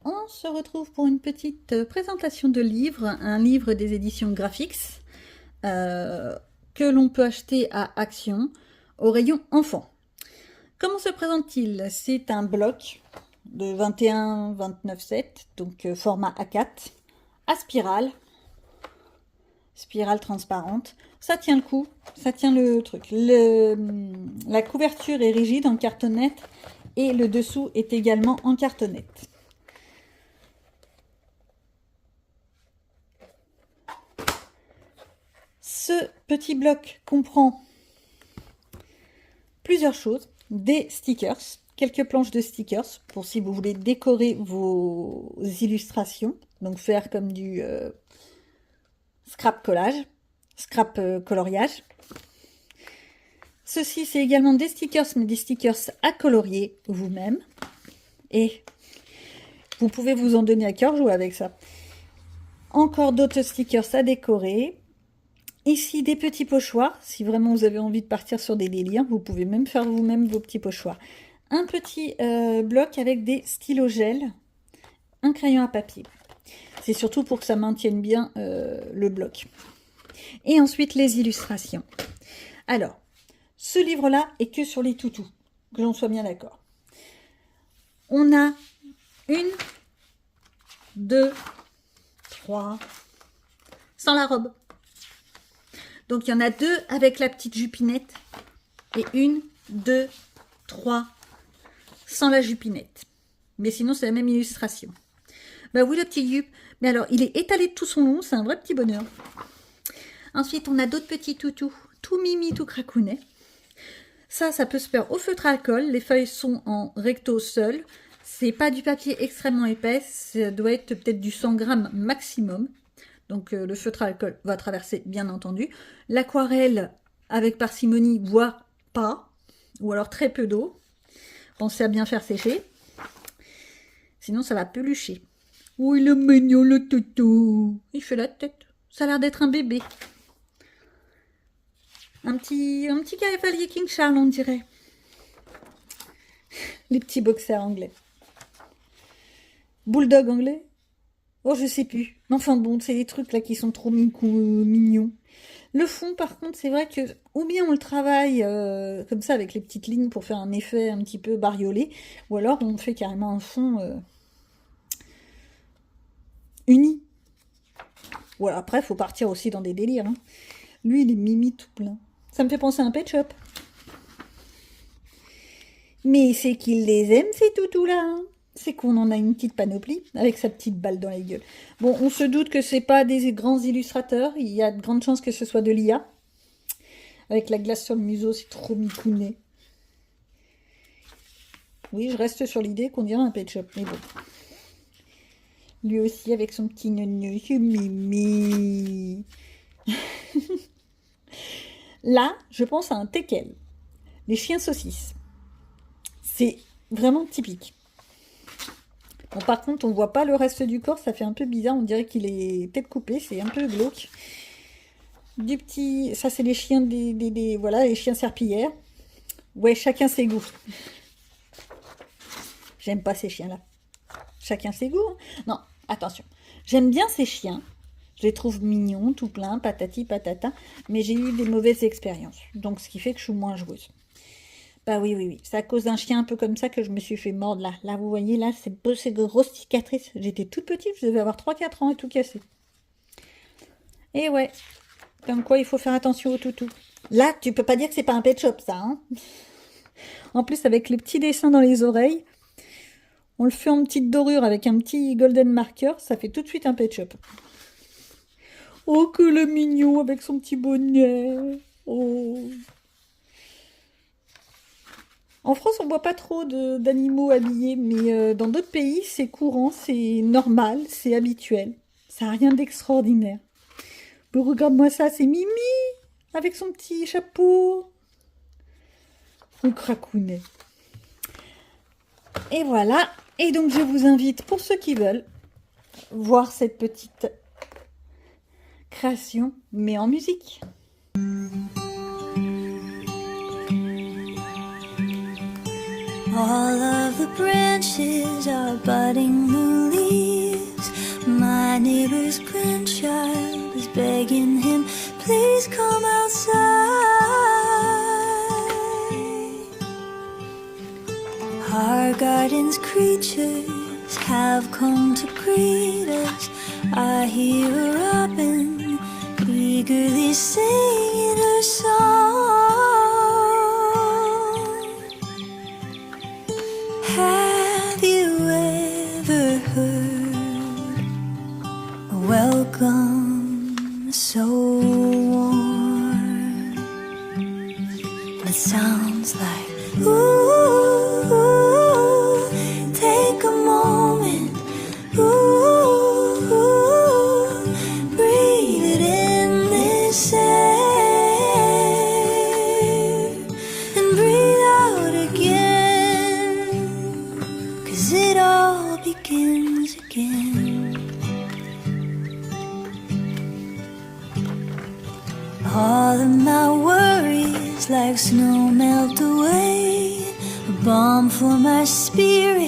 On se retrouve pour une petite présentation de livre, un livre des éditions Graphix que l'on peut acheter à Action au rayon enfants. Comment se présente-t-il? C'est un bloc de 21-29,7, donc format A4, à spirale transparente. Ça tient le coup, ça tient le truc. La couverture est rigide en cartonnette et le dessous est également en cartonnette. Ce petit bloc comprend plusieurs choses, des stickers, quelques planches de stickers pour si vous voulez décorer vos illustrations, donc faire comme du scrap collage, scrap coloriage. Ceci, c'est également des stickers, mais des stickers à colorier vous-même. Et vous pouvez vous en donner à cœur, jouer avec ça. Encore d'autres stickers à décorer. Ici, des petits pochoirs. Si vraiment vous avez envie de partir sur des délires, vous pouvez même faire vous-même vos petits pochoirs. Un petit bloc avec des stylos gel, un crayon à papier. C'est surtout pour que ça maintienne bien le bloc. Et ensuite, les illustrations. Alors, ce livre-là est que sur les toutous, que l'on soit bien d'accord. On a 1, 2, 3, sans la robe. Donc, il y en a 2 avec la petite jupinette. Et 1, 2, 3, sans la jupinette. Mais sinon, c'est la même illustration. Bah oui, le petit yup. Mais alors, il est étalé de tout son long. C'est un vrai petit bonheur. Ensuite, on a d'autres petits toutous. Tout mimi, tout cracounet. Ça peut se faire au feutre à alcool. Les feuilles sont en recto seul. C'est pas du papier extrêmement épais. Ça doit être peut-être du 100 grammes maximum. Donc, le feutre à alcool va traverser, bien entendu. L'aquarelle, avec parcimonie, voire pas. Ou alors très peu d'eau. Pensez à bien faire sécher. Sinon, ça va pelucher. Oh, il est mignon, le toutou. Il fait la tête. Ça a l'air d'être un bébé. Un petit cavalier King Charles, on dirait. Les petits boxers anglais. Bulldog anglais? Oh, je sais plus. Mais enfin bon, c'est des trucs là qui sont trop mignons. Le fond, par contre, c'est vrai que ou bien on le travaille comme ça avec les petites lignes pour faire un effet un petit peu bariolé, ou alors on fait carrément un fond uni. Voilà, après, il faut partir aussi dans des délires. Hein. Lui, il est mimi tout plein. Ça me fait penser à un pet shop. Mais c'est qu'il les aime, ces toutous-là. Hein. C'est qu'on en a une petite panoplie avec sa petite balle dans la gueule. Bon, on se doute que c'est pas des grands illustrateurs. Il y a de grandes chances que ce soit de l'IA. Avec la glace sur le museau, c'est trop micounet. Oui, je reste sur l'idée qu'on dirait un pet shop, mais bon. Lui aussi avec son petit neuneu, mimi. Là, je pense à un teckel. Les chiens saucisses. C'est vraiment typique. Bon, par contre, on voit pas le reste du corps, ça fait un peu bizarre, on dirait qu'il est tête coupée, c'est un peu glauque. Du petit... Ça, c'est les chiens voilà, les chiens serpillères. Ouais, chacun ses goûts. J'aime pas ces chiens-là. Chacun ses goûts. Hein. Non, attention. J'aime bien ces chiens. Je les trouve mignons, tout plein, patati patata. Mais j'ai eu des mauvaises expériences. Donc, ce qui fait que je suis moins joueuse. Bah oui. C'est à cause d'un chien un peu comme ça que je me suis fait mordre là. Là, vous voyez, là, ces grosses cicatrices. J'étais toute petite, je devais avoir 3-4 ans et tout cassé. Et ouais, comme quoi il faut faire attention au toutou. Là, tu peux pas dire que c'est pas un pet shop, ça. Hein. En plus, avec les petits dessins dans les oreilles, on le fait en petite dorure avec un petit golden marker, ça fait tout de suite un pet shop. Oh, que le mignon avec son petit bonnet. Oh. En France, on voit pas trop d'animaux habillés, mais dans d'autres pays, c'est courant, c'est normal, c'est habituel. Ça n'a rien d'extraordinaire. Mais regarde-moi ça, c'est Mimi avec son petit chapeau. Ou cracounet. Et voilà. Et donc, je vous invite, pour ceux qui veulent, voir cette petite création, mais en musique. All of the branches are budding new leaves. My neighbor's grandchild is begging him, please come outside. Our garden's creatures have come to greet us. I hear a robin eagerly singing her song. Have you ever heard a welcome so warm? It sounds like, ooh, take a moment, ooh, breathe it in this air, and breathe out again, 'cause it all begins again. All of my worries like snow melt away, a balm for my spirit.